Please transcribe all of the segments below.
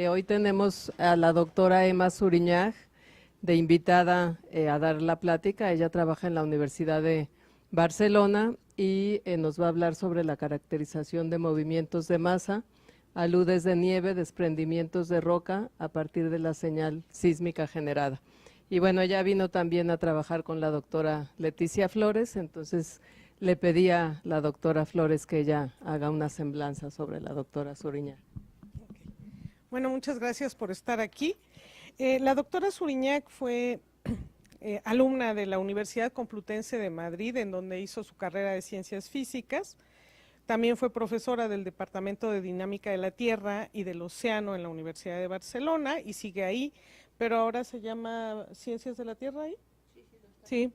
Hoy tenemos a la doctora Emma Suriñag de invitada a dar la plática. Ella trabaja en la Universidad de Barcelona y nos va a hablar sobre la caracterización de movimientos de masa, aludes de nieve, desprendimientos de roca a partir de la señal sísmica generada. Y bueno, ella vino también a trabajar con la doctora Leticia Flores, entonces le pedí a la doctora Flores que ella haga una semblanza sobre la doctora Suriñag. Bueno, muchas gracias por estar aquí. La doctora Suriñag fue alumna de la Universidad Complutense de Madrid, en donde hizo su carrera de Ciencias Físicas. También fue profesora del Departamento de Dinámica de la Tierra y del Océano en la Universidad de Barcelona y sigue ahí, pero ahora se llama ¿Ciencias de la Tierra ahí? Sí,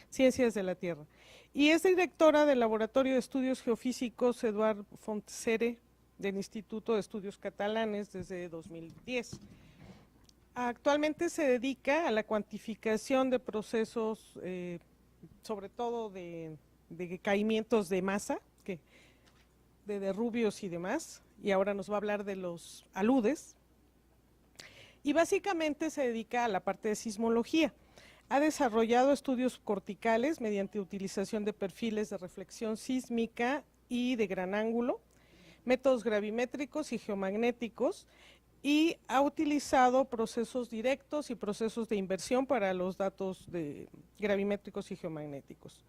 Ciencias de la Tierra. Y es directora del Laboratorio de Estudios Geofísicos Eduard Fontserè del Instituto de Estudios Catalanes desde 2010. Actualmente se dedica a la cuantificación de procesos, sobre todo de caimientos de masa, de derrubios y demás, y ahora nos va a hablar de los aludes. Y básicamente se dedica a la parte de sismología. Ha desarrollado estudios corticales mediante utilización de perfiles de reflexión sísmica y de gran ángulo, métodos gravimétricos y geomagnéticos, y ha utilizado procesos directos y procesos de inversión para los datos de gravimétricos y geomagnéticos.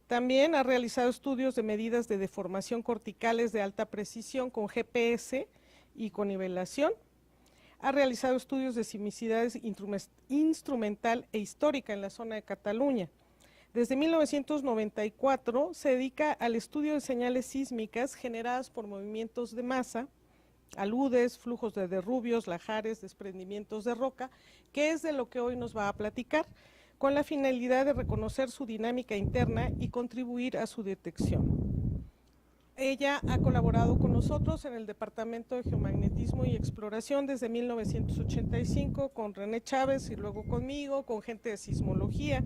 También ha realizado estudios de medidas de deformación corticales de alta precisión con GPS y con nivelación. Ha realizado estudios de sismicidades instrumental e histórica en la zona de Cataluña. Desde 1994 se dedica al estudio de señales sísmicas generadas por movimientos de masa, aludes, flujos de derrubios, lajares, desprendimientos de roca, que es de lo que hoy nos va a platicar, con la finalidad de reconocer su dinámica interna y contribuir a su detección. Ella ha colaborado con nosotros en el Departamento de Geomagnetismo y Exploración desde 1985, con René Chávez y luego conmigo, con gente de sismología,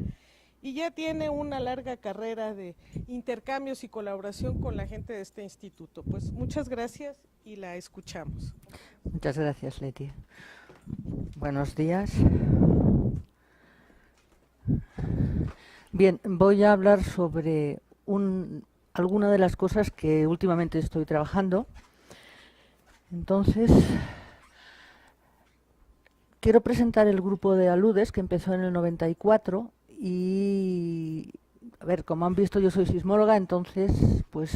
y ya tiene una larga carrera de intercambios y colaboración con la gente de este instituto. Pues muchas gracias y la escuchamos. Muchas gracias, Leti. Buenos días. Bien, voy a hablar sobre alguna de las cosas que últimamente estoy trabajando. Entonces, quiero presentar el grupo de aludes que empezó en el 94 y, a ver, como han visto, yo soy sismóloga, entonces, pues,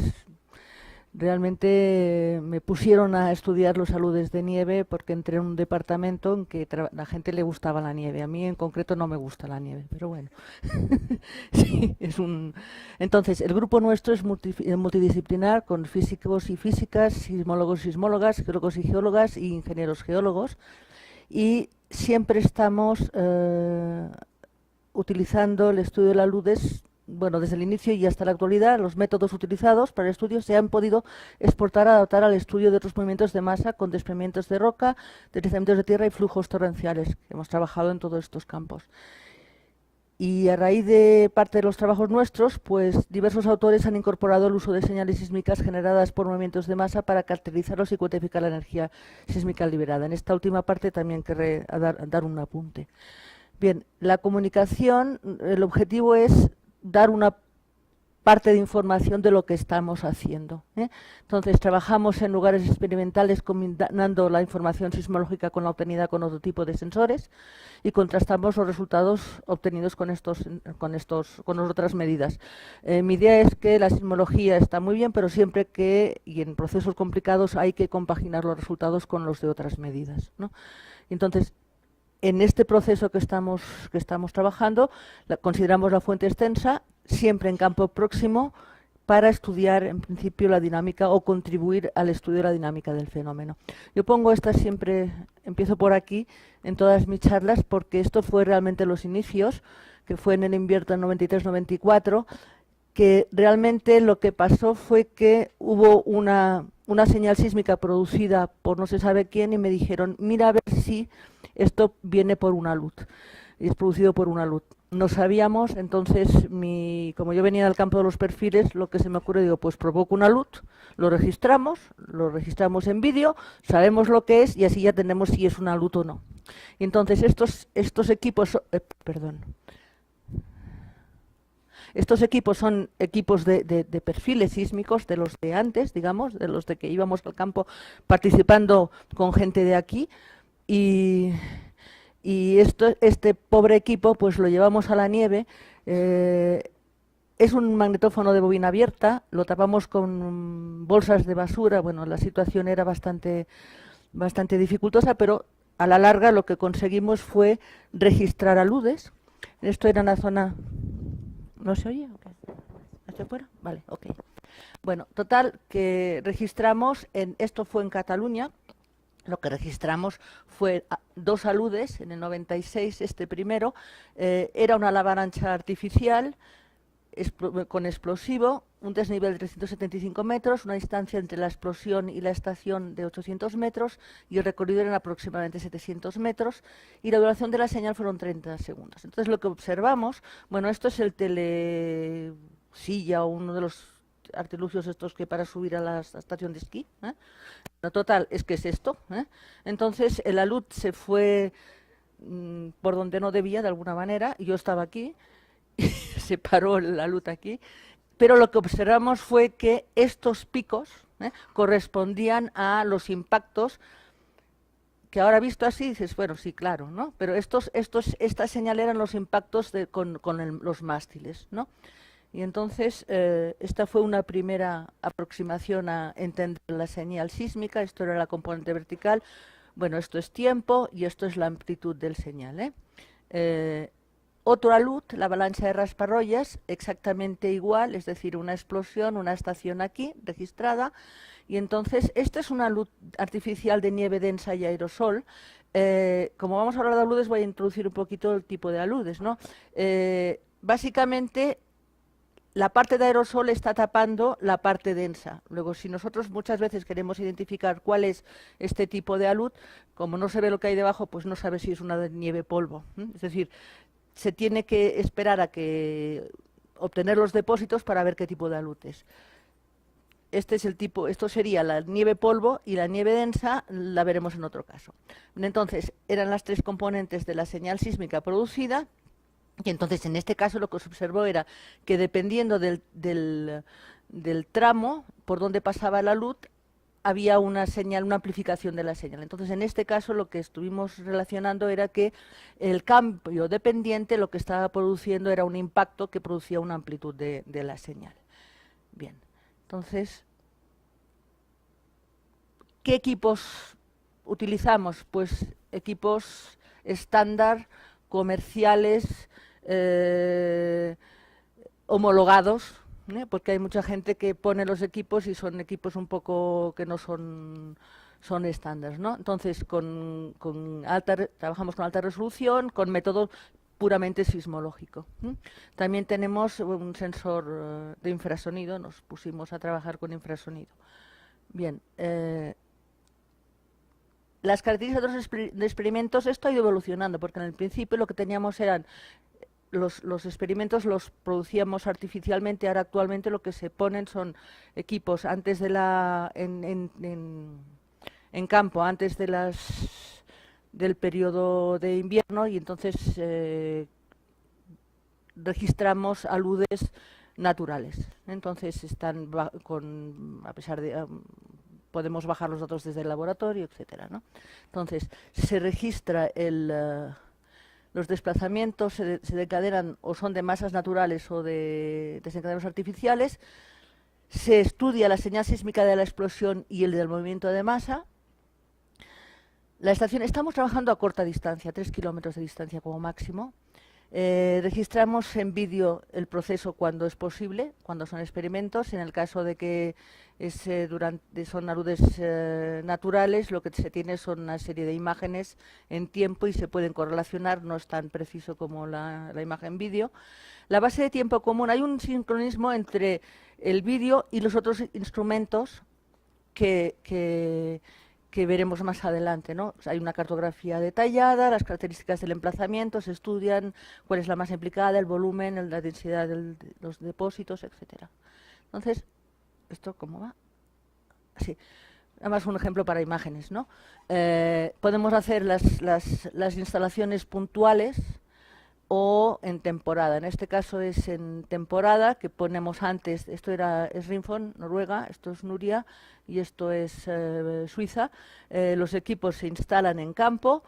realmente me pusieron a estudiar los aludes de nieve porque entré en un departamento en que la gente le gustaba la nieve. A mí en concreto no me gusta la nieve, pero bueno. Sí, Entonces, el grupo nuestro es multidisciplinar, con físicos y físicas, sismólogos y sismólogas, geólogos y geólogas y ingenieros geólogos. Y siempre estamos utilizando el estudio de aludes. Bueno, desde el inicio y hasta la actualidad, los métodos utilizados para el estudio se han podido exportar, adaptar al estudio de otros movimientos de masa con desprendimientos de roca, deslizamientos de tierra y flujos torrenciales. Hemos trabajado en todos estos campos. Y a raíz de parte de los trabajos nuestros, pues diversos autores han incorporado el uso de señales sísmicas generadas por movimientos de masa para caracterizarlos y cuantificar la energía sísmica liberada. En esta última parte también querré dar un apunte. Bien, la comunicación, el objetivo es dar una parte de información de lo que estamos haciendo, ¿eh? Entonces, trabajamos en lugares experimentales combinando la información sismológica con la obtenida con otro tipo de sensores y contrastamos los resultados obtenidos con otras medidas. Mi idea es que la sismología está muy bien, pero siempre y en procesos complicados hay que compaginar los resultados con los de otras medidas, ¿no? Entonces, en este proceso que estamos trabajando, consideramos la fuente extensa, siempre en campo próximo, para estudiar, en principio, la dinámica o contribuir al estudio de la dinámica del fenómeno. Yo pongo empiezo por aquí, en todas mis charlas, porque esto fue realmente los inicios, que fue en el invierno 93-94, que realmente lo que pasó fue que hubo una señal sísmica producida por no se sabe quién y me dijeron, mira a ver si esto viene por una alud, y es producido por una alud. no sabíamos, entonces, como yo venía del campo de los perfiles, lo que se me ocurre, digo, pues provoco una luz, lo registramos en vídeo, sabemos lo que es y así ya tenemos si es una luz o no. Y entonces estos equipos, estos equipos son equipos de perfiles sísmicos, de los de antes, digamos, de los de que íbamos al campo participando con gente de aquí, y este pobre equipo pues lo llevamos a la nieve. Es un magnetófono de bobina abierta, lo tapamos con bolsas de basura. Bueno, la situación era bastante dificultosa, pero a la larga lo que conseguimos fue registrar aludes. Esto era una zona... ¿No se oye? ¿Hacia afuera? Vale, ok. Bueno, total, que registramos, esto fue en Cataluña. Lo que registramos fue 2 aludes en el 96, este primero. Era una avalancha artificial con explosivo, un desnivel de 375 metros, una distancia entre la explosión y la estación de 800 metros y el recorrido eran aproximadamente 700 metros y la duración de la señal fueron 30 segundos. Entonces lo que observamos, bueno, esto es el telesilla o uno de los artilugios estos que para subir a la estación de esquí. Lo total es que es esto. Entonces el alud se fue por donde no debía de alguna manera, y yo estaba aquí, y se paró la alud aquí, pero lo que observamos fue que estos picos correspondían a los impactos que ahora visto así dices, bueno, sí, claro, ¿no? Pero esta señal eran los impactos con los mástiles, ¿no? Y entonces esta fue una primera aproximación a entender la señal sísmica. Esto era la componente vertical. Bueno, esto es tiempo y esto es la amplitud del señal. Otro alud, la avalancha de Rasparrollas, exactamente igual, es decir, una explosión, una estación aquí registrada. Y entonces, esta es una luz artificial de nieve densa y aerosol. Como vamos a hablar de aludes, voy a introducir un poquito el tipo de aludes, ¿no? Básicamente, la parte de aerosol está tapando la parte densa. Luego, si nosotros muchas veces queremos identificar cuál es este tipo de alud, como no se ve lo que hay debajo, pues no sabe si es una de nieve polvo. Es decir, se tiene que esperar a que obtener los depósitos para ver qué tipo de alud es. Este es el tipo, esto sería la nieve polvo, y la nieve densa la veremos en otro caso. Entonces, eran las 3 componentes de la señal sísmica producida. Y entonces, en este caso, lo que se observó era que dependiendo del tramo por donde pasaba la luz, había una señal, una amplificación de la señal. Entonces, en este caso, lo que estuvimos relacionando era que el cambio dependiente lo que estaba produciendo era un impacto que producía una amplitud de la señal. Bien, entonces, ¿qué equipos utilizamos? Pues equipos estándar, comerciales, homologados, porque hay mucha gente que pone los equipos y son equipos un poco que no son estándar, ¿no? Entonces, trabajamos con alta resolución, con método puramente sismológico. También tenemos un sensor de infrasonido, nos pusimos a trabajar con infrasonido. Bien, las características de experimentos, esto ha ido evolucionando, porque en el principio lo que teníamos eran los experimentos los producíamos artificialmente. Ahora actualmente lo que se ponen son equipos antes de en campo, antes del periodo de invierno, y entonces registramos aludes naturales. Entonces están a pesar de podemos bajar los datos desde el laboratorio, etcétera, ¿no? Entonces se registra los desplazamientos, se desencadenan o son de masas naturales o de desencadenados artificiales. Se estudia la señal sísmica de la explosión y el del movimiento de masa. La estación, estamos trabajando a corta distancia, 3 kilómetros de distancia como máximo. Registramos en vídeo el proceso cuando es posible, cuando son experimentos. En el caso de que son aludes naturales, lo que se tiene son una serie de imágenes en tiempo y se pueden correlacionar, no es tan preciso como la imagen vídeo. La base de tiempo común, hay un sincronismo entre el vídeo y los otros instrumentos que que veremos más adelante, ¿no? O sea, hay una cartografía detallada, las características del emplazamiento, se estudian cuál es la masa implicada, el volumen, la densidad de los depósitos, etcétera. Entonces, ¿esto cómo va? Sí. Además, un ejemplo para imágenes, ¿no? Podemos hacer las instalaciones puntuales o en temporada. En este caso es en temporada, que ponemos antes, esto es Rimfon, Noruega, esto es Nuria y esto es Suiza. Los equipos se instalan en campo.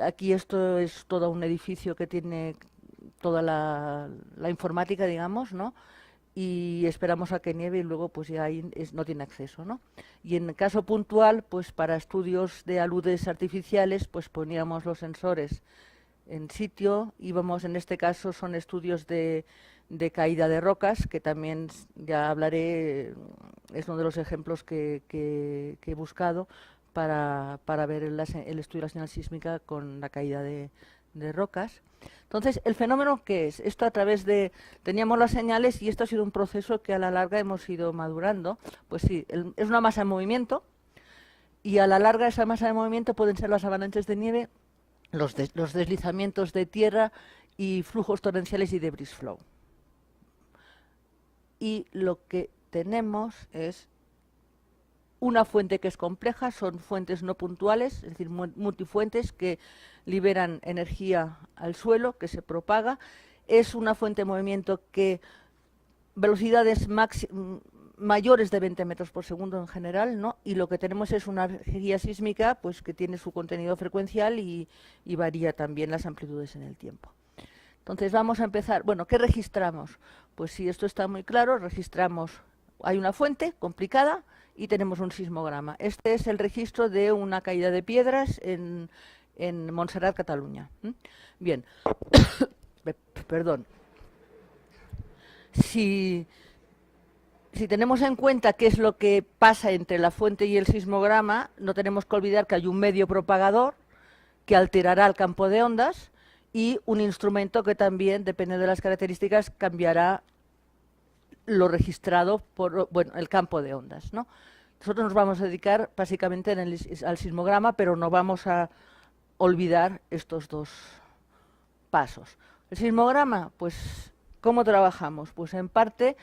Aquí esto es todo un edificio que tiene toda la informática, digamos, ¿no? Y esperamos a que nieve y luego pues ya ahí no tiene acceso, ¿no? Y en caso puntual, pues para estudios de aludes artificiales, pues poníamos los sensores en sitio. Íbamos, en este caso son estudios de caída de rocas, que también ya hablaré, es uno de los ejemplos que he buscado para ver el estudio de la señal sísmica con la caída de rocas. Entonces, ¿el fenómeno qué es? Esto a través de... Teníamos las señales y esto ha sido un proceso que a la larga hemos ido madurando. Pues sí, es una masa en movimiento y a la larga esa masa de movimiento pueden ser las avalanchas de nieve, los deslizamientos de tierra y flujos torrenciales y debris flow. Y lo que tenemos es una fuente que es compleja, son fuentes no puntuales, es decir, multifuentes que liberan energía al suelo, que se propaga. Es una fuente de movimiento que velocidades mayores de 20 metros por segundo en general, ¿no? Y lo que tenemos es una energía sísmica pues, que tiene su contenido frecuencial y varía también las amplitudes en el tiempo. Entonces vamos a empezar. Bueno, ¿qué registramos? Pues si esto está muy claro, registramos, hay una fuente complicada y tenemos un sismograma. Este es el registro de una caída de piedras en Montserrat, Cataluña. Bien, perdón. Si tenemos en cuenta qué es lo que pasa entre la fuente y el sismograma, no tenemos que olvidar que hay un medio propagador que alterará el campo de ondas y un instrumento que también, dependiendo de las características, cambiará lo registrado por el campo de ondas, ¿no? Nosotros nos vamos a dedicar básicamente al sismograma, pero no vamos a olvidar estos dos pasos. El sismograma, pues, ¿cómo trabajamos? Pues en parte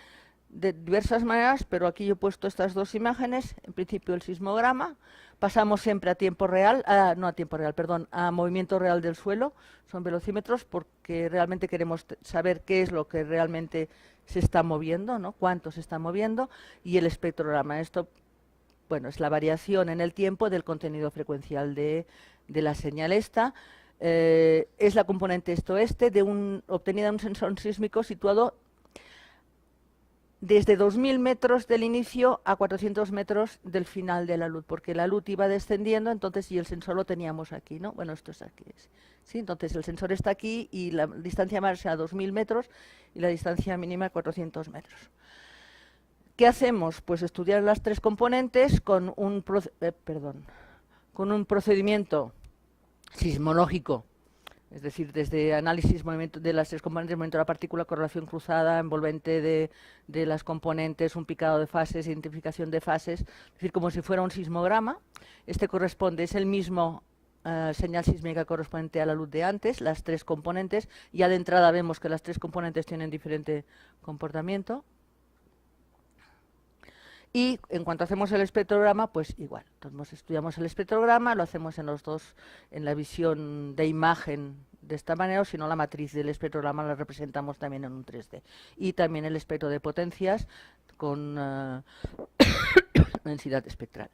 de diversas maneras, pero aquí yo he puesto estas dos imágenes. En principio el sismograma, pasamos siempre a tiempo real, no a tiempo real, perdón, a movimiento real del suelo, son velocímetros, porque realmente queremos saber qué es lo que realmente se está moviendo, ¿no? Cuánto se está moviendo, y el espectrograma. Esto, bueno, es la variación en el tiempo del contenido frecuencial de la señal esta. Es la componente esto-oeste obtenida de un sensor sísmico situado desde 2000 metros del inicio a 400 metros del final de la luz, porque la luz iba descendiendo, entonces, y el sensor lo teníamos aquí, ¿no? Bueno, esto es aquí. ¿Sí? Entonces, el sensor está aquí y la distancia máxima a 2000 metros y la distancia mínima a 400 metros. ¿Qué hacemos? Pues estudiar las tres componentes con un procedimiento sismológico. Es decir, desde análisis de las tres componentes, movimiento de la partícula, correlación cruzada, envolvente de las componentes, un picado de fases, identificación de fases, es decir, como si fuera un sismograma. Este es el mismo señal sísmica correspondiente a la luz de antes, las tres componentes. Ya de entrada vemos que las tres componentes tienen diferente comportamiento. Y en cuanto hacemos el espectrograma, pues igual. Entonces estudiamos el espectrograma, lo hacemos en la visión de imagen de esta manera, o si no, la matriz del espectrograma la representamos también en un 3D. Y también el espectro de potencias con densidad espectral.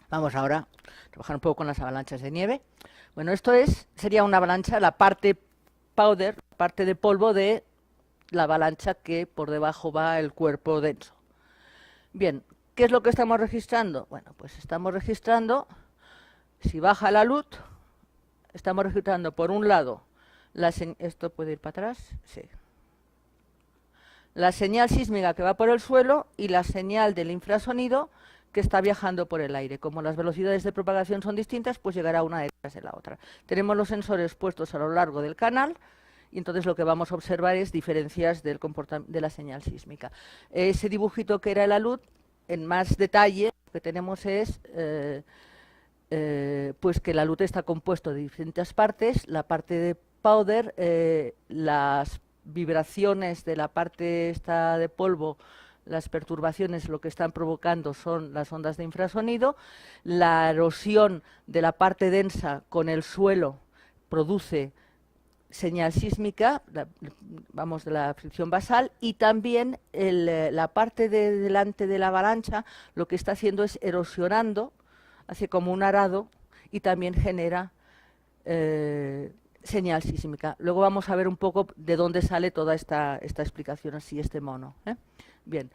Vamos ahora a trabajar un poco con las avalanchas de nieve. Bueno, esto sería una avalancha, la parte powder, la parte de polvo de la avalancha que por debajo va el cuerpo denso. Bien, ¿qué es lo que estamos registrando? Bueno, pues estamos registrando, si baja la luz, estamos registrando por un lado, ¿esto puede ir para atrás? Sí. La señal sísmica que va por el suelo y la señal del infrasonido que está viajando por el aire. Como las velocidades de propagación son distintas, pues llegará una detrás de la otra. Tenemos los sensores puestos a lo largo del canal, y entonces lo que vamos a observar es diferencias de la señal sísmica. Ese dibujito que era la luz, en más detalle, Lo que tenemos es pues que la luz está compuesto de diferentes partes. La parte de powder, las vibraciones de la parte esta de polvo, las perturbaciones lo que están provocando son las ondas de infrasonido. La erosión de la parte densa con el suelo produce señal sísmica, vamos, de la fricción basal, y también la parte de delante de la avalancha lo que está haciendo es erosionando, hace como un arado, y también genera señal sísmica. Luego vamos a ver un poco de dónde sale toda esta explicación así, este mono. Bien,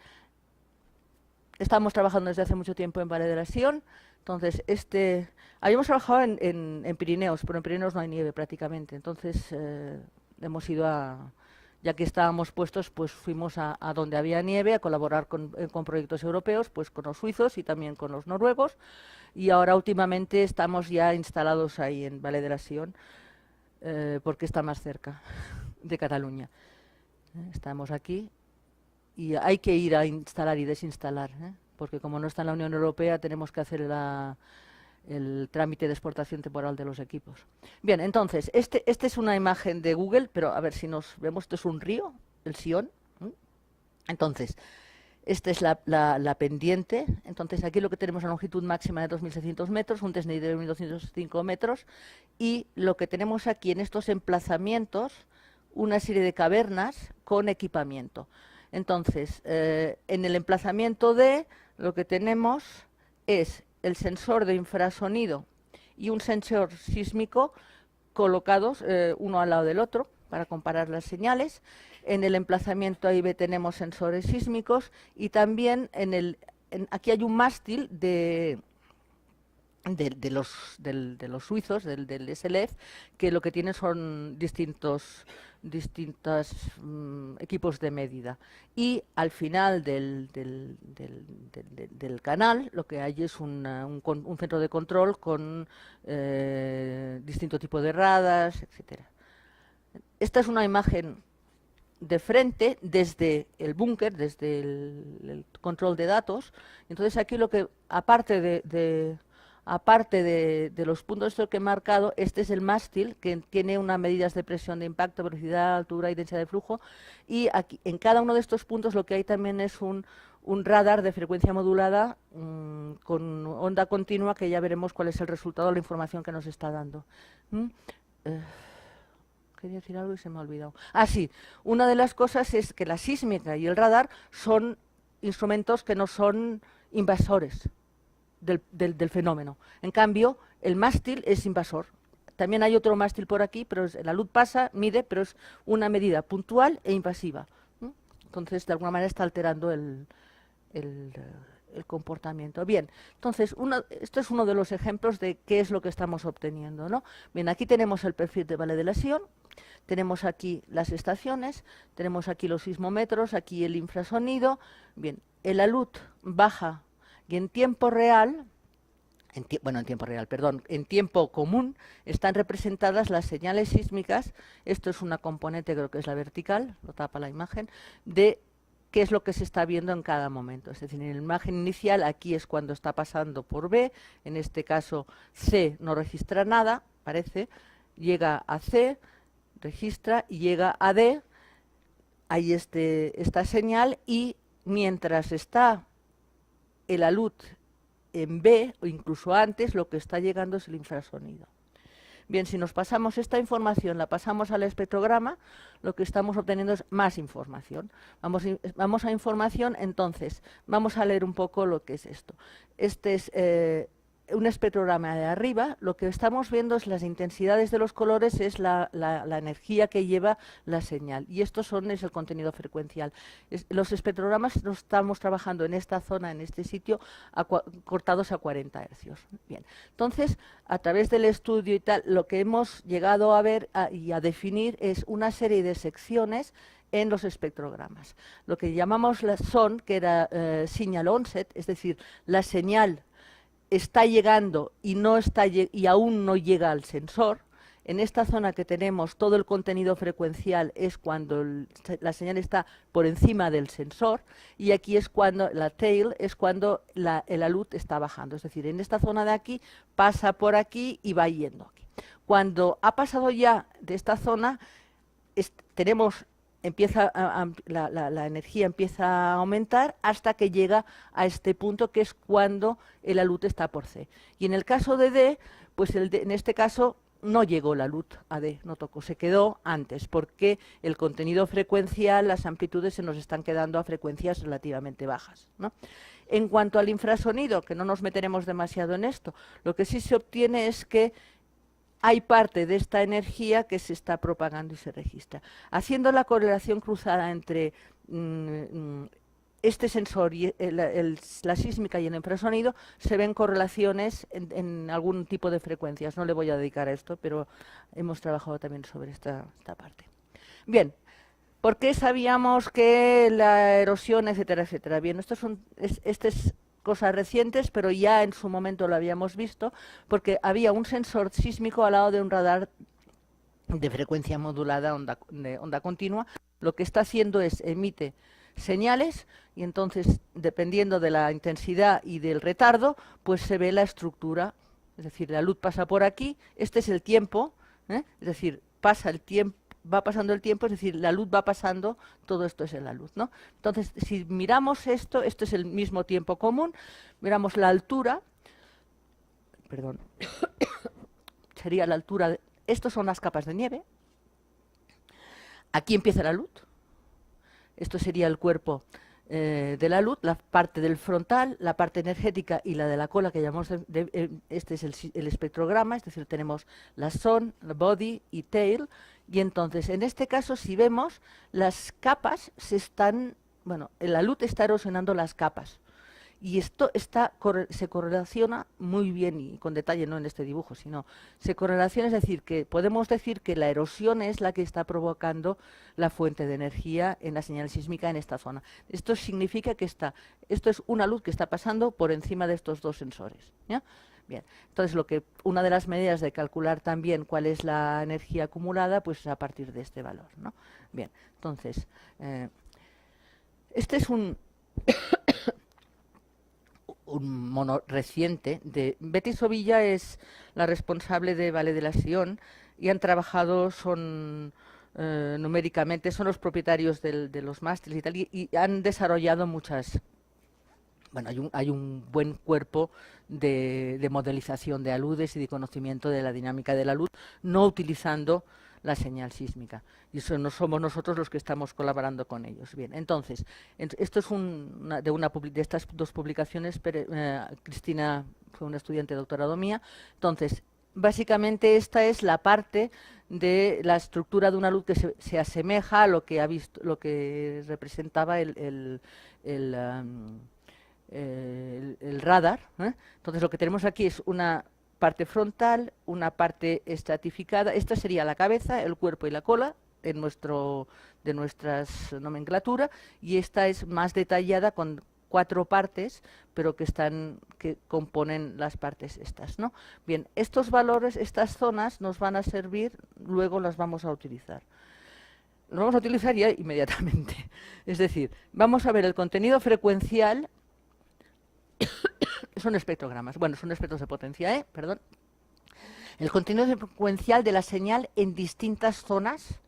estamos trabajando desde hace mucho tiempo en Valle de la Sion. Entonces, habíamos trabajado en Pirineos, pero en Pirineos no hay nieve prácticamente. Entonces, hemos ido ya que estábamos puestos, pues fuimos a donde había nieve, a colaborar con proyectos europeos, pues con los suizos y también con los noruegos. Y ahora últimamente estamos ya instalados ahí en Valle de la Sion, porque está más cerca de Cataluña. Estamos aquí y hay que ir a instalar y desinstalar, porque como no está en la Unión Europea tenemos que hacer el trámite de exportación temporal de los equipos. Bien, entonces, esta es una imagen de Google, pero a ver si nos vemos, esto es un río, el Sion. Entonces, esta es la pendiente. Entonces, aquí lo que tenemos es una longitud máxima de 2.600 metros, un desnivel de 1.205 metros, y lo que tenemos aquí en estos emplazamientos, una serie de cavernas con equipamiento. Entonces, en el emplazamiento D, lo que tenemos es el sensor de infrasonido y un sensor sísmico colocados uno al lado del otro para comparar las señales. En el emplazamiento AIB tenemos sensores sísmicos y también aquí hay un mástil de los suizos, del SLF, que lo que tienen son distintos equipos de medida. Y al final del canal lo que hay es un centro de control con distinto tipo de radares, etcétera. Esta es una imagen de frente desde el búnker, desde el control de datos. Entonces aquí lo que, aparte de los puntos que he marcado, este es el mástil, que tiene unas medidas de presión de impacto, velocidad, altura y densidad de flujo, y aquí, en cada uno de estos puntos lo que hay también es un radar de frecuencia modulada con onda continua, que ya veremos cuál es el resultado de la información que nos está dando. Quería decir algo y se me ha olvidado. Ah, sí, una de las cosas es que la sísmica y el radar son instrumentos que no son invasores del fenómeno. En cambio, el mástil es invasor. También hay otro mástil por aquí, pero la luz pasa, mide, pero es una medida puntual e invasiva. Entonces, de alguna manera está alterando el comportamiento. Bien, entonces, esto es uno de los ejemplos de qué es lo que estamos obteniendo, ¿no? Bien, aquí tenemos el perfil de Valle de la Sion, tenemos aquí las estaciones, tenemos aquí los sismómetros, aquí el infrasonido. Bien, el alud baja y en tiempo real, en tiempo común, están representadas las señales sísmicas. Esto es una componente, creo que es la vertical, lo tapa la imagen, de qué es lo que se está viendo en cada momento. Es decir, en la imagen inicial, aquí es cuando está pasando por B, en este caso C no registra nada, parece, llega a C, registra y llega a D, hay esta señal, y mientras está el alud en B, o incluso antes, lo que está llegando es el infrasonido. Bien, si nos pasamos esta información, la pasamos al espectrograma, lo que estamos obteniendo es más información. Vamos a información, entonces, vamos a leer un poco lo que es esto. Este es un espectrograma de arriba. Lo que estamos viendo es las intensidades de los colores, es la energía que lleva la señal. Y esto es el contenido frecuencial. Los espectrogramas los estamos trabajando en esta zona, en este sitio, cortados a 40 hercios. Bien, entonces, a través del estudio y tal, lo que hemos llegado a ver y a definir es una serie de secciones en los espectrogramas. Lo que llamamos son, que era signal onset, es decir, la señal está llegando y aún no llega al sensor. En esta zona que tenemos todo el contenido frecuencial es cuando la señal está por encima del sensor, y aquí es cuando la tail es cuando la luz está bajando. Es decir, en esta zona de aquí pasa por aquí y va yendo aquí. Cuando ha pasado ya de esta zona, la energía empieza a aumentar hasta que llega a este punto, que es cuando la luz está por C. Y en el caso de D, pues en este caso no llegó la luz a D, no tocó, se quedó antes, porque el contenido frecuencial, las amplitudes se nos están quedando a frecuencias relativamente bajas, ¿no? En cuanto al infrasonido, que no nos meteremos demasiado en esto, lo que sí se obtiene es que hay parte de esta energía que se está propagando y se registra. Haciendo la correlación cruzada entre este sensor y la sísmica y el infrasonido, se ven correlaciones en algún tipo de frecuencias. No le voy a dedicar a esto, pero hemos trabajado también sobre esta parte. Bien, ¿por qué sabíamos que la erosión, etcétera, etcétera? Bien, estas es cosas recientes, pero ya en su momento lo habíamos visto, porque había un sensor sísmico al lado de un radar de frecuencia modulada, de onda continua. Lo que está haciendo es emite señales, y entonces, dependiendo de la intensidad y del retardo, pues se ve la estructura. Es decir, la luz pasa por aquí, este es el tiempo, es decir, pasa el tiempo, va pasando el tiempo, es decir, la luz va pasando, todo esto es en la luz, ¿no? Entonces, si miramos esto es el mismo tiempo común, miramos la altura, perdón, sería la altura, estos son las capas de nieve, aquí empieza la luz, esto sería el cuerpo de la luz, la parte del frontal, la parte energética y la de la cola, que llamamos, este es el espectrograma, es decir, tenemos la sun, la body y tail, y entonces, en este caso, si vemos, las capas la luz está erosionando las capas, y esto se correlaciona muy bien, y con detalle, no en este dibujo, sino se correlaciona, es decir, que podemos decir que la erosión es la que está provocando la fuente de energía en la señal sísmica en esta zona. Esto significa que esto es una luz que está pasando por encima de estos dos sensores, ¿ya? Bien, entonces una de las medidas de calcular también cuál es la energía acumulada, pues a partir de este valor, ¿no? Bien, entonces, este es un mono reciente de Betty Sovilla, es la responsable de Valle de la Sion, y han trabajado, numéricamente, son los propietarios de los másteres y tal, y han desarrollado muchas. Bueno, hay un buen cuerpo de modelización de aludes y de conocimiento de la dinámica de la luz, no utilizando la señal sísmica. Y eso no somos nosotros los que estamos colaborando con ellos. Bien, entonces, esto es de estas dos publicaciones. Cristina fue una estudiante de doctorado mía. Entonces, básicamente esta es la parte de la estructura de una luz que se asemeja a lo que representaba el radar, ¿eh? Entonces, lo que tenemos aquí es una parte frontal, una parte estratificada. Esta sería la cabeza, el cuerpo y la cola de nuestras nomenclatura, y esta es más detallada con 4 partes, pero que componen las partes estas, ¿no? Bien, estos valores, estas zonas nos van a servir, luego las vamos a utilizar. Los vamos a utilizar ya inmediatamente. Es decir, vamos a ver el contenido frecuencial. Son espectrogramas, bueno, son espectros de potencia, perdón. El contenido frecuencial de la señal en distintas zonas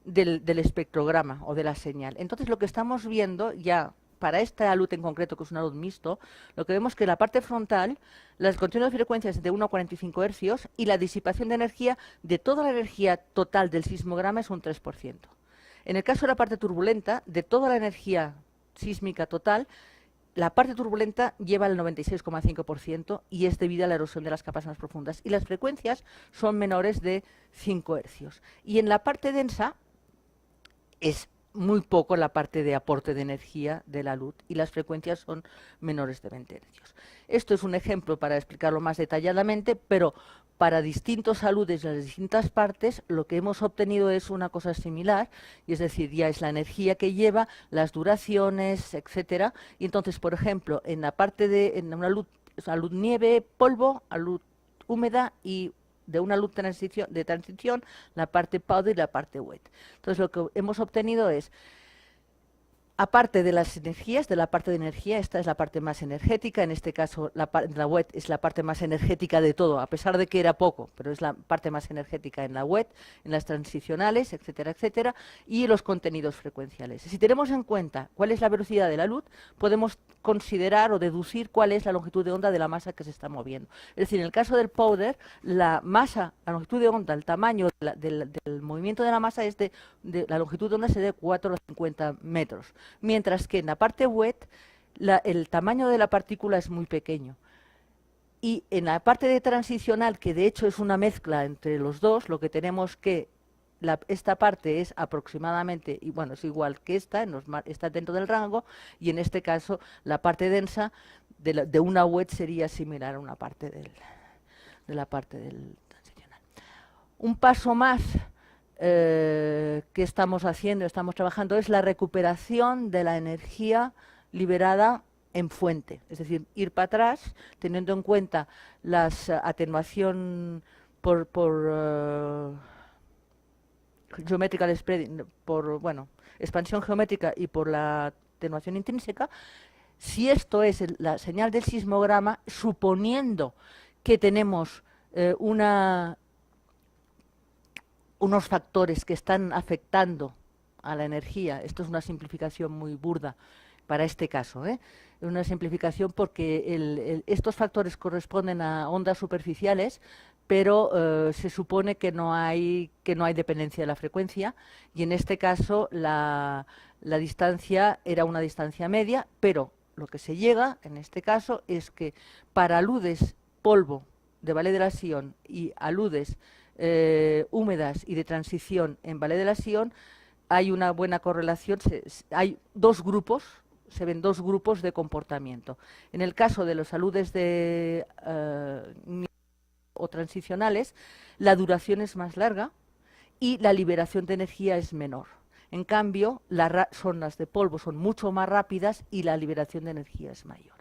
del espectrograma o de la señal. Entonces, lo que estamos viendo ya para esta luz en concreto, que es una luz mixto, lo que vemos es que la parte frontal, el contenido de frecuencia es de 1 a 45 hercios, y la disipación de energía de toda la energía total del sismograma es un 3%. En el caso de la parte turbulenta, de toda la energía sísmica total, la parte turbulenta lleva el 96,5%, y es debido a la erosión de las capas más profundas. Y las frecuencias son menores de 5 hercios. Y en la parte densa es muy poco la parte de aporte de energía de la luz, y las frecuencias son menores de 20 hercios. Esto es un ejemplo para explicarlo más detalladamente, pero para distintos aludes de las distintas partes, lo que hemos obtenido es una cosa similar, y es decir, ya es la energía que lleva, las duraciones, etcétera. Y entonces, por ejemplo, en la parte en una luz, luz nieve, polvo, a luz húmeda y de una luz de transición, la parte powder y la parte wet. Entonces lo que hemos obtenido es, aparte de las energías, de la parte de energía, esta es la parte más energética, en este caso la wet es la parte más energética de todo, a pesar de que era poco, pero es la parte más energética en la wet, en las transicionales, etcétera, etcétera, y los contenidos frecuenciales. Si tenemos en cuenta cuál es la velocidad de la luz, podemos considerar o deducir cuál es la longitud de onda de la masa que se está moviendo. Es decir, en el caso del powder, la masa, la longitud de onda, el tamaño del movimiento de la masa es la longitud de onda es de 4 a 50 metros. Mientras que en la parte wet el tamaño de la partícula es muy pequeño. Y en la parte de transicional, que de hecho es una mezcla entre los dos, lo que tenemos que esta parte es aproximadamente, y bueno, es igual que esta, está dentro del rango, y en este caso la parte densa de una wet sería similar a una parte de la parte del transicional. Un paso más que estamos trabajando, es la recuperación de la energía liberada en fuente, es decir, ir para atrás, teniendo en cuenta la atenuación por geometrical spreading, expansión geométrica y por la atenuación intrínseca. Si esto es la señal del sismograma, suponiendo que tenemos unos factores que están afectando a la energía, esto es una simplificación muy burda para este caso, es una simplificación porque estos factores corresponden a ondas superficiales, pero se supone que no hay dependencia de la frecuencia, y en este caso la distancia era una distancia media, pero lo que se llega en este caso es que para aludes polvo de Valle de la Sion y aludes húmedas y de transición en Valle de la Sion hay una buena correlación, hay dos grupos, se ven dos grupos de comportamiento. En el caso de los aludes o transicionales, la duración es más larga y la liberación de energía es menor. En cambio, las zonas de polvo son mucho más rápidas y la liberación de energía es mayor.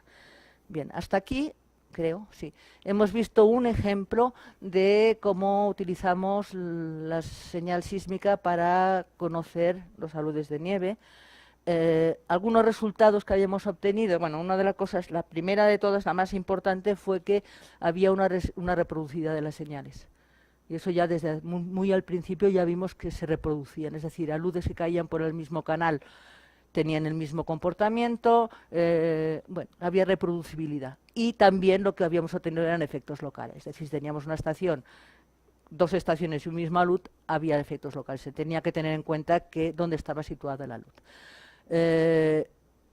Bien, hasta aquí creo, sí. Hemos visto un ejemplo de cómo utilizamos la señal sísmica para conocer los aludes de nieve. Algunos resultados que habíamos obtenido, bueno, una de las cosas, la primera de todas, la más importante, fue que había una reproducida de las señales. Y eso ya desde muy al principio ya vimos que se reproducían, es decir, aludes que caían por el mismo canal tenían el mismo comportamiento, bueno, había reproducibilidad. Y también lo que habíamos obtenido eran efectos locales, es decir, si teníamos una estación, dos estaciones y un mismo alud, había efectos locales. Se tenía que tener en cuenta dónde estaba situada el alud.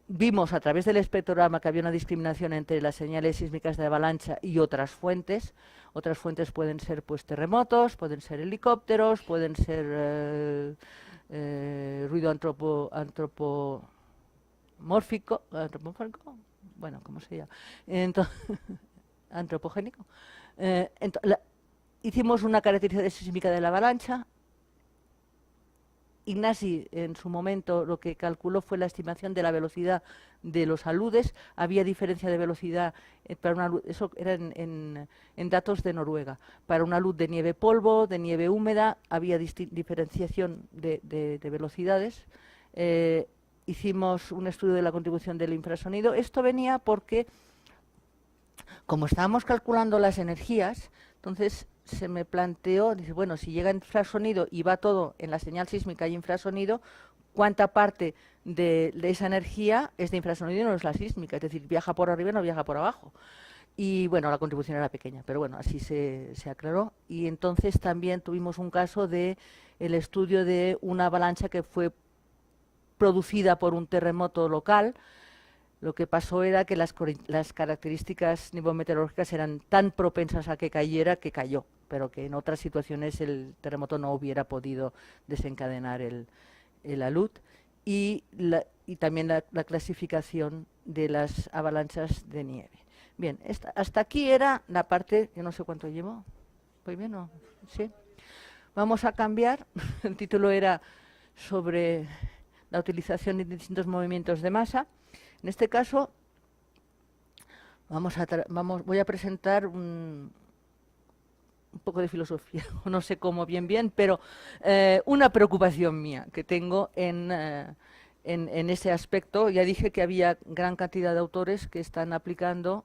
Vimos a través del espectrograma que había una discriminación entre las señales sísmicas de avalancha y otras fuentes. Otras fuentes pueden ser pues terremotos, pueden ser helicópteros, pueden ser ruido antropomórfico, bueno, ¿cómo se llama? Antropogénico. Hicimos una caracterización sísmica de la avalancha. Ignasi, en su momento, lo que calculó fue la estimación de la velocidad de los aludes. Había diferencia de velocidad para una alud, eso era en datos de Noruega. Para una alud de nieve polvo, de nieve húmeda, había diferenciación de velocidades. Hicimos un estudio de la contribución del infrasonido. Esto venía porque, como estábamos calculando las energías, entonces se me planteó, dice, bueno, si llega infrasonido y va todo en la señal sísmica y infrasonido, ¿cuánta parte de esa energía es de infrasonido y no es la sísmica? Es decir, viaja por arriba y no viaja por abajo. Y bueno, la contribución era pequeña, pero bueno, así se aclaró. Y entonces también tuvimos un caso de el estudio de una avalancha que fue producida por un terremoto local. Lo que pasó era que las características nivometeorológicas eran tan propensas a que cayera que cayó, pero que en otras situaciones el terremoto no hubiera podido desencadenar el alud. Y también la clasificación de las avalanchas de nieve. Bien, hasta aquí era la parte, yo no sé cuánto llevo. ¿Voy bien o sí? Vamos a cambiar. El título era sobre la utilización de distintos movimientos de masa. En este caso, voy a presentar un un poco de filosofía, no sé cómo bien, pero una preocupación mía que tengo en ese aspecto. Ya dije que había gran cantidad de autores que están aplicando,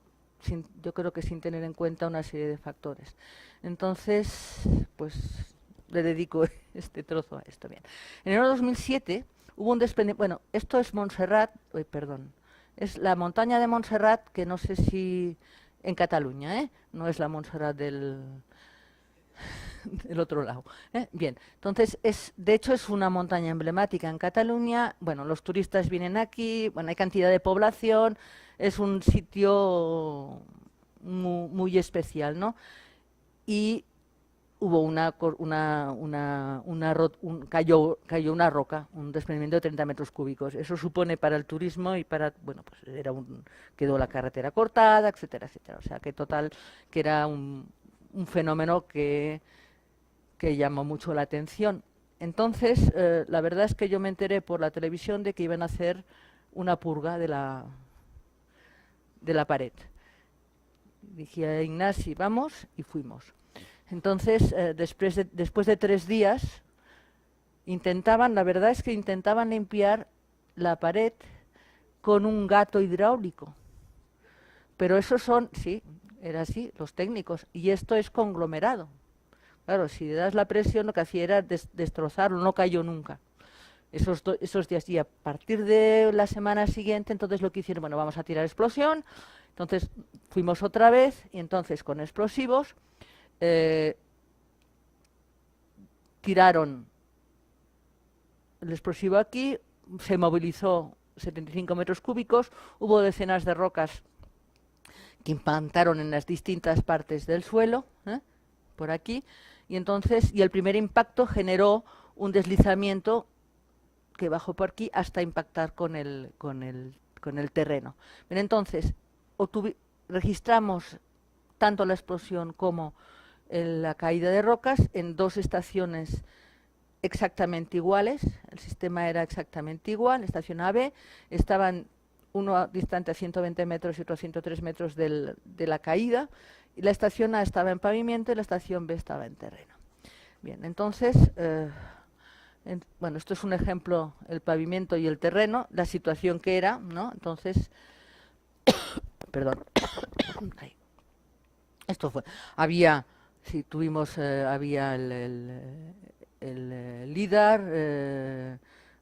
yo creo que sin tener en cuenta una serie de factores. Entonces, pues le dedico este trozo a esto. Bien. En el año 2007 hubo un desprendimiento. Bueno, esto es Montserrat, perdón, es la montaña de Montserrat, que no sé si en Cataluña, no es la Montserrat del otro lado. Bien, entonces, de hecho es una montaña emblemática en Cataluña. Bueno, los turistas vienen aquí, bueno, hay cantidad de población, es un sitio muy especial, ¿no? Y hubo cayó una roca, un desprendimiento de 30 metros cúbicos. Eso supone para el turismo y para, bueno, pues quedó la carretera cortada, etcétera, etcétera. O sea, que total, que era un fenómeno que llamó mucho la atención. Entonces, la verdad es que yo me enteré por la televisión de que iban a hacer una purga de la pared. Dije a Ignasi, vamos, y fuimos. Entonces, después de 3 días, la verdad es que intentaban limpiar la pared con un gato hidráulico. Pero esos sí, era así, los técnicos. Y esto es conglomerado. Claro, si le das la presión, lo que hacía era destrozarlo, no cayó nunca. Esos días. Y a partir de la semana siguiente, entonces lo que hicieron, bueno, vamos a tirar explosión. Entonces fuimos otra vez y entonces con explosivos tiraron el explosivo aquí, se movilizó 75 metros cúbicos, hubo decenas de rocas que impactaron en las distintas partes del suelo, por aquí, y el primer impacto generó un deslizamiento que bajó por aquí hasta impactar con el terreno. Bien, entonces, registramos tanto la explosión como la caída de rocas en 2 estaciones exactamente iguales. El sistema era exactamente igual. Estación A, B, estaban uno distante a 120 metros y otro a 103 metros de la caída, y la estación A estaba en pavimento y la estación B estaba en terreno. Bien, entonces, bueno, esto es un ejemplo, el pavimento y el terreno, la situación que era, ¿no? Entonces, perdón, esto fue, había el LIDAR,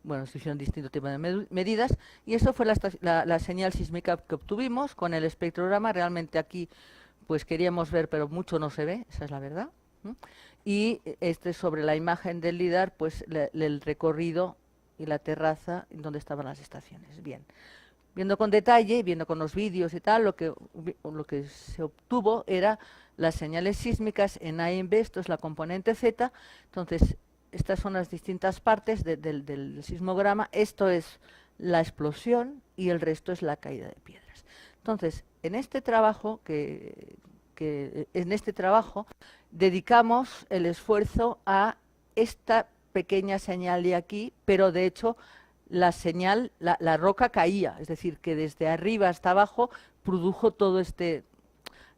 bueno, se hicieron distintos tipos de medidas, y eso fue la señal sísmica que obtuvimos con el espectrograma. Realmente aquí pues queríamos ver, pero mucho no se ve, esa es la verdad. Y sobre la imagen del LIDAR, pues el recorrido y la terraza en donde estaban las estaciones. Bien, viendo con detalle, viendo con los vídeos y tal, lo que se obtuvo era las señales sísmicas en A y en B. Esto es la componente Z. Entonces, estas son las distintas partes del sismograma. Esto es la explosión y el resto es la caída de piedras. Entonces, en este trabajo dedicamos el esfuerzo a esta pequeña señal de aquí, pero de hecho la roca caía, es decir, que desde arriba hasta abajo produjo todo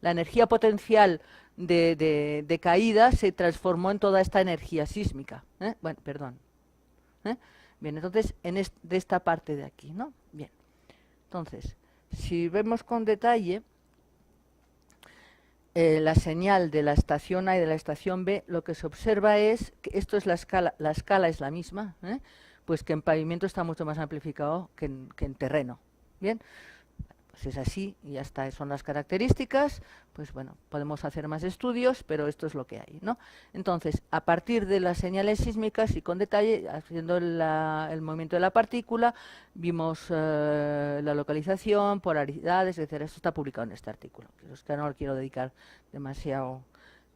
la energía potencial de caída se transformó en toda esta energía sísmica. Bueno, perdón. Bien, entonces, de esta parte de aquí, ¿no? Bien. Entonces, si vemos con detalle la señal de la estación A y de la estación B, lo que se observa es que esto es la escala es la misma, pues que en pavimento está mucho más amplificado que en terreno. Bien, pues es así y ya está, son las características. Pues bueno, podemos hacer más estudios, pero esto es lo que hay, ¿no? Entonces, a partir de las señales sísmicas y con detalle, haciendo el movimiento de la partícula, vimos la localización, polaridades, etcétera. Esto está publicado en este artículo, es que no le quiero dedicar demasiado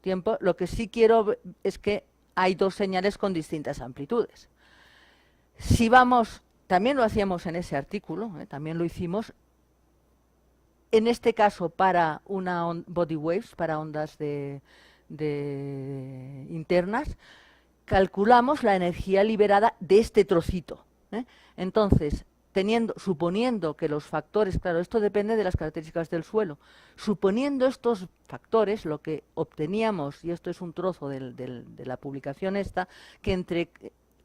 tiempo. Lo que sí quiero es que hay 2 señales con distintas amplitudes. Si vamos, también lo hacíamos en ese artículo, también lo hicimos, en este caso para body waves, para ondas internas, calculamos la energía liberada de este trocito. Entonces, suponiendo que los factores, claro, esto depende de las características del suelo, suponiendo estos factores, lo que obteníamos, y esto es un trozo de la publicación esta, que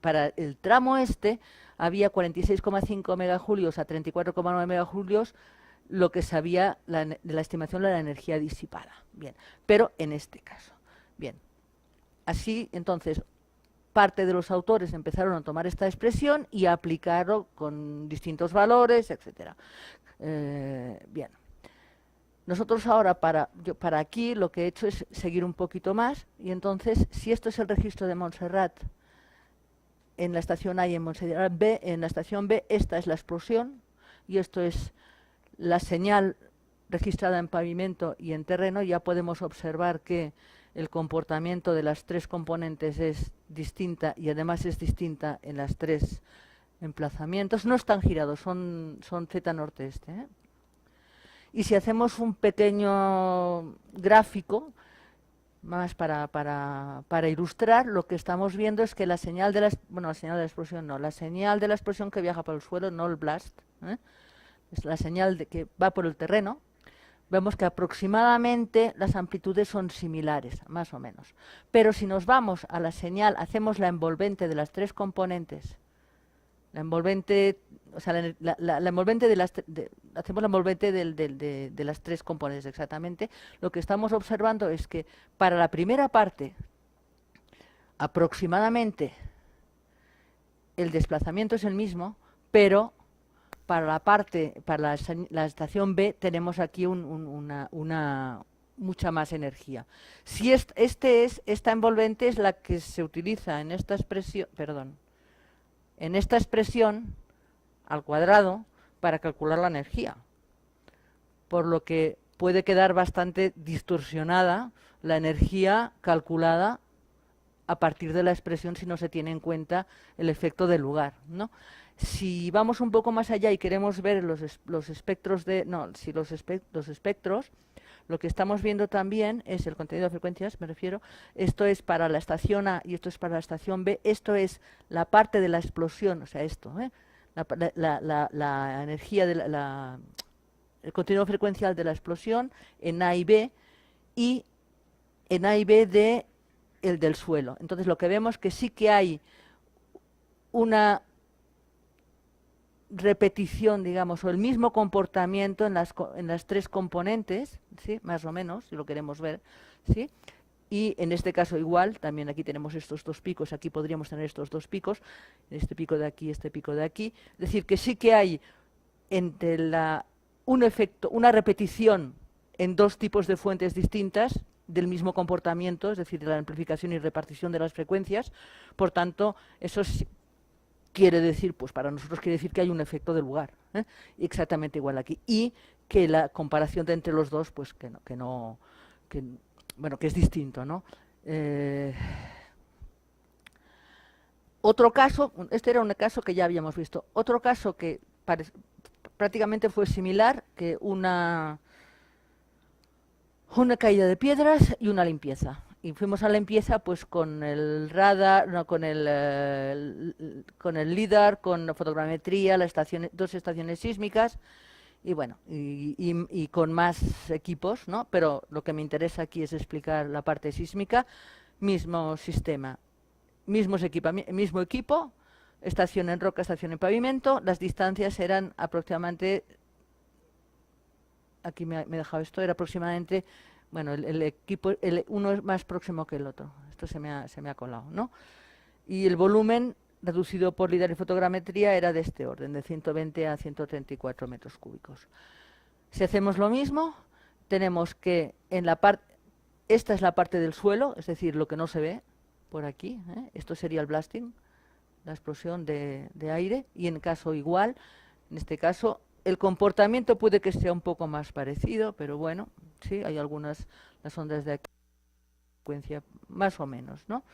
para el tramo este había 46,5 megajulios a 34,9 megajulios, lo que sabía de la estimación de la energía disipada. Bien, pero en este caso. Bien, así entonces parte de los autores empezaron a tomar esta expresión y a aplicarlo con distintos valores, etc. Bien, nosotros ahora para aquí lo que he hecho es seguir un poquito más, y entonces si esto es el registro de Montserrat en la estación A y en Montserrat B, en la estación B esta es la explosión y esto es la señal registrada en pavimento y en terreno. Ya podemos observar que el comportamiento de las tres componentes es distinta, y además es distinta en las tres emplazamientos. No están girados, son Z norte-este, ¿eh? Y si hacemos un pequeño gráfico, más para ilustrar, lo que estamos viendo es que la señal de la explosión no, la señal de la explosión que viaja por el suelo, no el blast, ¿eh? Es la señal que va por el terreno. Vemos que aproximadamente las amplitudes son similares, más o menos. Pero si nos vamos a la señal, hacemos la envolvente de las tres componentes, la envolvente, o sea, la envolvente hacemos la envolvente de las tres componentes exactamente, lo que estamos observando es que para la primera parte, aproximadamente, el desplazamiento es el mismo, pero para la estación B tenemos aquí mucha más energía. Si esta envolvente es la que se utiliza en esta expresión al cuadrado para calcular la energía, por lo que puede quedar bastante distorsionada la energía calculada a partir de la expresión si no se tiene en cuenta el efecto del lugar, ¿no? Si vamos un poco más allá y queremos ver los espectros los espectros, lo que estamos viendo también es el contenido de frecuencias, me refiero. Esto es para la estación A y esto es para la estación B. Esto es la parte de la explosión, o sea, esto, la energía, el contenido frecuencial de la explosión en A y B, y en A y B el del suelo. Entonces lo que vemos es que sí que hay una repetición, digamos, o el mismo comportamiento en las tres componentes, ¿sí? Más o menos, si lo queremos ver, ¿sí? Y en este caso igual, también aquí tenemos estos dos picos, aquí podríamos tener estos dos picos, este pico de aquí, este pico de aquí. Es decir, que sí que hay un efecto, una repetición en dos tipos de fuentes distintas del mismo comportamiento, es decir, de la amplificación y repartición de las frecuencias. Por tanto, eso quiere decir, pues para nosotros quiere decir que hay un efecto de lugar, ¿eh? Exactamente igual aquí, y que la comparación entre los dos, pues que es distinto, ¿no? Otro caso, este era un caso que ya habíamos visto, otro caso que prácticamente fue similar, que una caída de piedras y una limpieza. Y fuimos a la limpieza pues con el radar, no, con el LIDAR, con fotogrametría, dos estaciones sísmicas, y bueno, y con más equipos, ¿no? Pero lo que me interesa aquí es explicar la parte sísmica. Mismo sistema, mismo equipo, estación en roca, estación en pavimento. Las distancias eran aproximadamente, aquí me he dejado esto, era aproximadamente, bueno, el equipo, uno es más próximo que el otro. Esto se me ha colado, ¿no? Y el volumen reducido por LIDAR y fotogrametría era de este orden, de 120 a 134 metros cúbicos. Si hacemos lo mismo, tenemos que esta es la parte del suelo, es decir, lo que no se ve por aquí, ¿eh? Esto sería el blasting, la explosión de aire, y en caso igual, en este caso, el comportamiento puede que sea un poco más parecido, pero bueno, sí, hay las ondas de aquí, frecuencia más o menos, ¿no?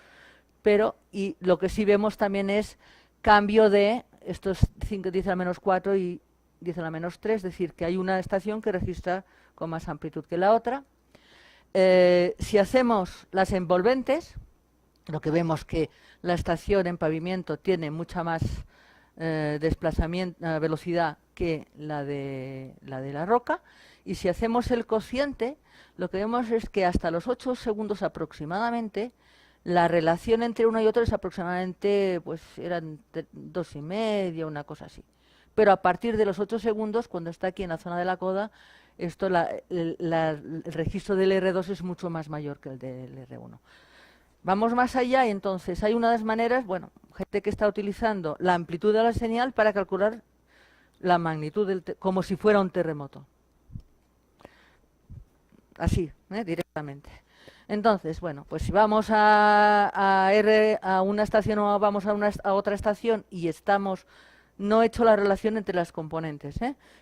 Pero, y lo que sí vemos también es cambio de estos 10 a la menos 4 y 10 a la menos 3, es decir, que hay una estación que registra con más amplitud que la otra. Si hacemos las envolventes, lo que vemos que la estación en pavimento tiene mucha más desplazamiento, velocidad que la de la roca, y si hacemos el cociente, lo que vemos es que hasta los 8 segundos aproximadamente, la relación entre uno y otro es aproximadamente, pues eran 2,5, una cosa así. Pero a partir de los 8 segundos, cuando está aquí en la zona de la coda, esto el registro del R2 es mucho más mayor que el del R1. Vamos más allá y entonces hay una de las maneras, bueno, gente que está utilizando la amplitud de la señal para calcular la magnitud, como si fuera un terremoto. Así, directamente. Entonces, bueno, pues si vamos a una estación o vamos a otra estación y no he hecho la relación entre las componentes,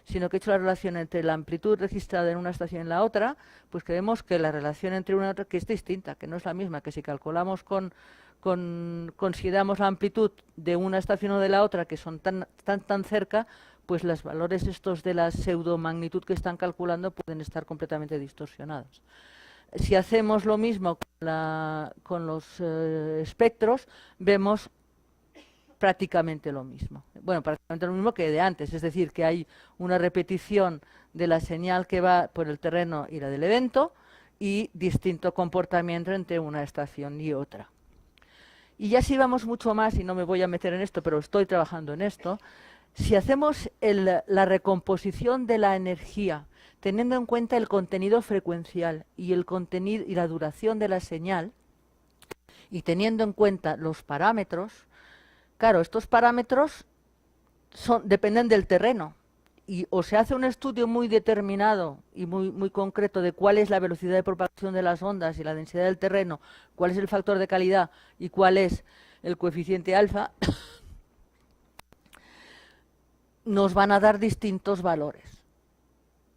sino que he hecho la relación entre la amplitud registrada en una estación y en la otra, pues que vemos que la relación entre una y otra que es distinta, que no es la misma, que si calculamos consideramos la amplitud de una estación o de la otra, que son tan cerca, pues los valores estos de la pseudomagnitud que están calculando pueden estar completamente distorsionados. Si hacemos lo mismo con los espectros, vemos prácticamente lo mismo. Bueno, prácticamente lo mismo que de antes, es decir, que hay una repetición de la señal que va por el terreno y la del evento y distinto comportamiento entre una estación y otra. Y ya si vamos mucho más, y no me voy a meter en esto, pero estoy trabajando en esto, si hacemos la recomposición de la energía, teniendo en cuenta el contenido frecuencial y el contenido y la duración de la señal, y teniendo en cuenta los parámetros, claro, estos parámetros dependen del terreno, y o se hace un estudio muy determinado y muy concreto de cuál es la velocidad de propagación de las ondas y la densidad del terreno, cuál es el factor de calidad y cuál es el coeficiente alfa, nos van a dar distintos valores.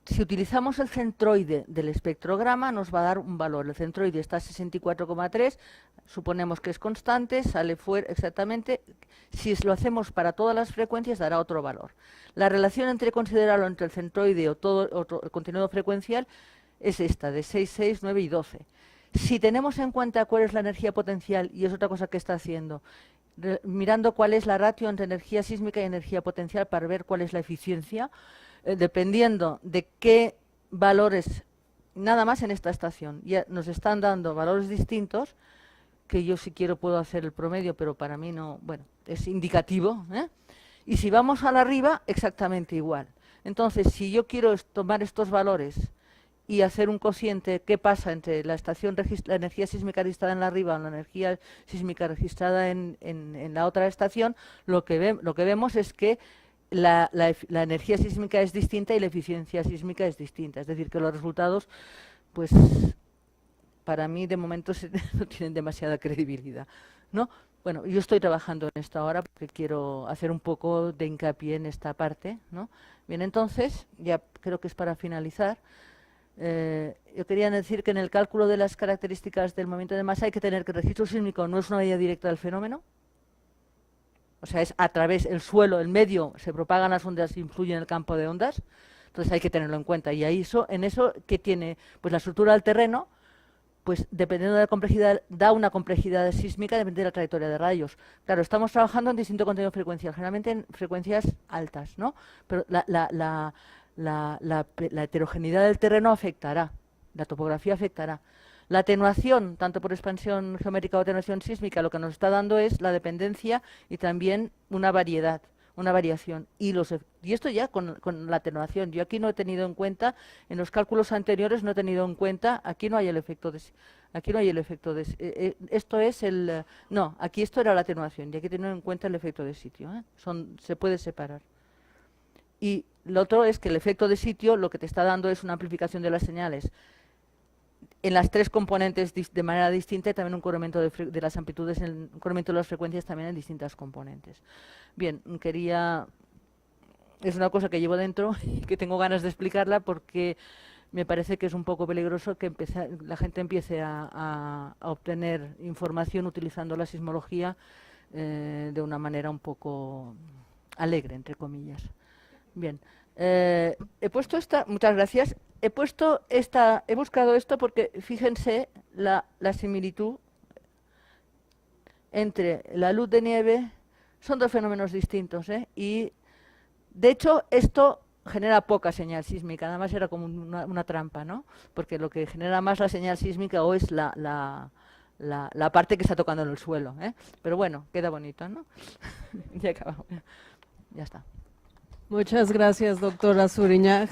Si utilizamos el centroide del espectrograma, nos va a dar un valor. El centroide está a 64,3, suponemos que es constante, sale fuera exactamente. Si lo hacemos para todas las frecuencias, dará otro valor. La relación entre considerarlo entre el centroide o todo el contenido frecuencial es esta, de 6, 6, 9 y 12. Si tenemos en cuenta cuál es la energía potencial, y es otra cosa que está haciendo, mirando cuál es la ratio entre energía sísmica y energía potencial para ver cuál es la eficiencia, dependiendo de qué valores, nada más en esta estación, ya nos están dando valores distintos, que yo si quiero puedo hacer el promedio, pero para mí no, bueno, es indicativo, y si vamos a la arriba, exactamente igual. Entonces, si yo quiero tomar estos valores y hacer un cociente, qué pasa entre la energía sísmica registrada en la arriba o la energía sísmica registrada en la otra estación, lo que vemos es que la energía sísmica es distinta y la eficiencia sísmica es distinta. Es decir, que los resultados, pues, para mí de momento no tienen demasiada credibilidad, ¿no? Bueno, yo estoy trabajando en esto ahora porque quiero hacer un poco de hincapié en esta parte, ¿no? Bien, entonces, ya creo que es para finalizar. Yo quería decir que en el cálculo de las características del movimiento de masa hay que tener que el registro sísmico no es una medida directa del fenómeno. O sea, es a través del suelo, el medio, se propagan las ondas e influyen en el campo de ondas. Entonces hay que tenerlo en cuenta. Y ahí en eso que tiene pues la estructura del terreno, pues dependiendo de la complejidad, da una complejidad sísmica, depende de la trayectoria de rayos. Claro, estamos trabajando en distinto contenido frecuencial, generalmente en frecuencias altas, ¿no? Pero la heterogeneidad del terreno afectará, la topografía afectará. La atenuación, tanto por expansión geométrica o atenuación sísmica, lo que nos está dando es la dependencia y también una variedad, una variación. Y esto ya con la atenuación. Yo aquí no he tenido en cuenta, en los cálculos anteriores no he tenido en cuenta, aquí no hay el efecto de... Aquí no hay el efecto de... esto es el... No, aquí esto era la atenuación y aquí he tenido en cuenta el efecto de sitio. Se puede separar. Y lo otro es que el efecto de sitio lo que te está dando es una amplificación de las señales en las tres componentes de manera distinta y también un incremento de las amplitudes, un incremento de las frecuencias también en distintas componentes. Bien, es una cosa que llevo dentro y que tengo ganas de explicarla porque me parece que es un poco peligroso que la gente empiece a obtener información utilizando la sismología de una manera un poco alegre, entre comillas. Bien, he puesto muchas gracias. He buscado esto porque fíjense la similitud entre la luz de nieve Son dos fenómenos distintos, ¿eh? Y, de hecho, esto genera poca señal sísmica, nada más era como una trampa, ¿no? Porque lo que genera más la señal sísmica o es la parte que está tocando en el suelo, ¿eh? Pero bueno, queda bonito, ¿no? Ya acabamos. Ya está. Muchas gracias, doctora Suriñag.